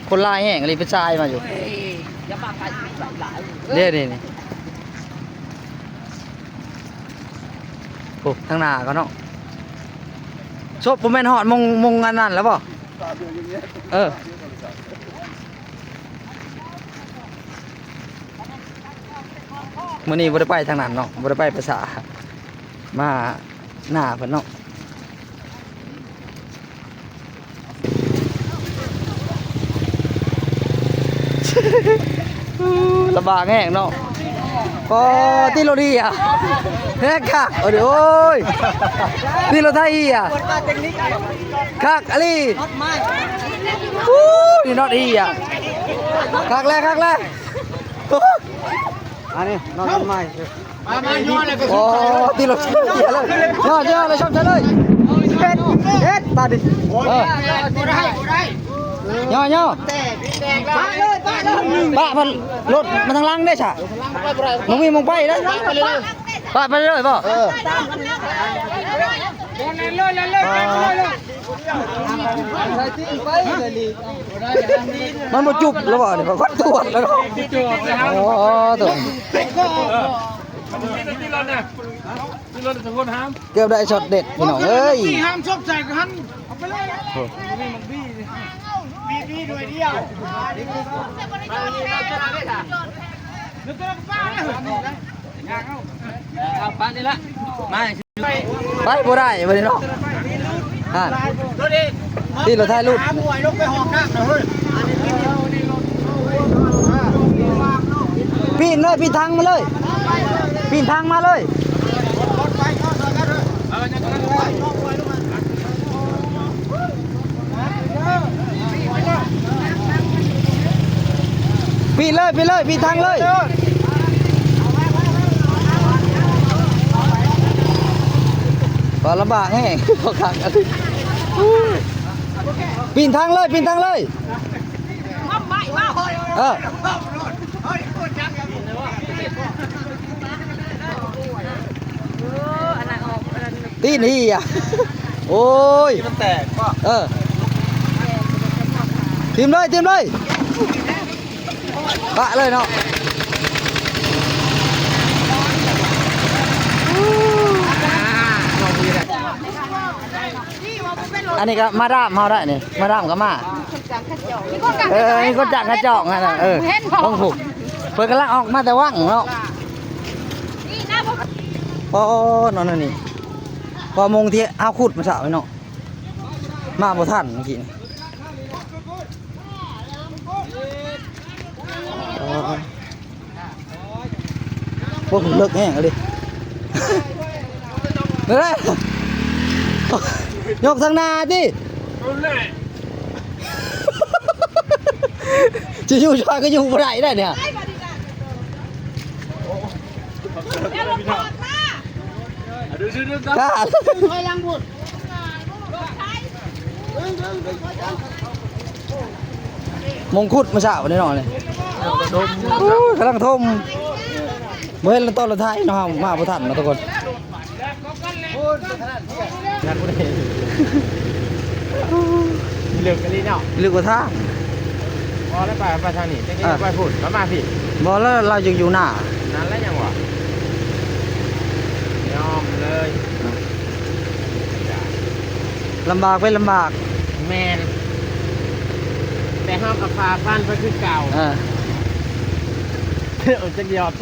คนลายแห้งอะไรไปชายมาอยู่นี่โอ้ทางหน้าก็เนาะชบผมแม่นหอดมงอันนั้นแล้วป่ะมื้อนี้บ่ได้ไปทางนั้นเนาะบ่ได้ไปภาษามาหน้าเพิ่นเนาะลำบากแห้งเนาะก็ที่โรดีอ่ะแฮกคักโอ้ยที่โรไทยอ่ะคักอะไรนี่นอตอีอ่ะคักแล้วอันนี้นอตไม้มาย้อนเลยก็โอ้ที่โรไทยเลยย้อนเลยชอบเลยเฮ็ดตาดิย่อป้ามันรถมันทางล่างได้ฉะมึงมีมึงไปได้ป้าไปเลยป่ะมันมาจุบแล้วป่ะเนี่ยวัดตรวจแล้วก็อ๋อตัวที่รถทุกคนห้ามเกือบได้ช็อตเด็ดพี่น้องเอ้ยห้ามชอบใจกันเอาไปเลยบีด้วยเดียวป้านี่ละไปบ่ได้วันนี้เนาะที่เราถ่ายรูปปีนเลยปีนทางมาเลยปีนทางมาเลยปีนเลยปีนทางเลยพอลำบากแห้งพอขังกันปีนทางเลยตีนี่อ่ะโอ้ยมันแตกป่ะทีมเลยปะเลยเนาะอันนี้ก็มาดามเฮาได้นี่มาดามก็มามีคนจักกระจอกนั่นน่ะต้องผูกเพิ่นกำลังออกมาแต่ว่างเนาะพอนอนนี่พอมงที่เอาขุดมาสาวไว้เนาะมาบ่ทันเมื่อกี้พวกเลิกแห้งเลยเลยยกทางหน้าดิจะอยู่ชอยก็อยู่บ่ได้เนี่ยกล้ามงคุดมาสาวแน่นอนเลยกำลังทมเมื่อเราต้นเราไทยเนาะมาประทันนะทุกคนเลือกกันลีเนาะเลือกกว่าท่าพอแล้วไปทางนี้จะไปพูดแล้วมาพี่บอแล้วเราจะอยู่หน้านั้นแล้วยังวะยอมเลยลำบากไปลำบากแมนแต่ห้ามกับฟ้าฟันไปคือเก่าจะยอม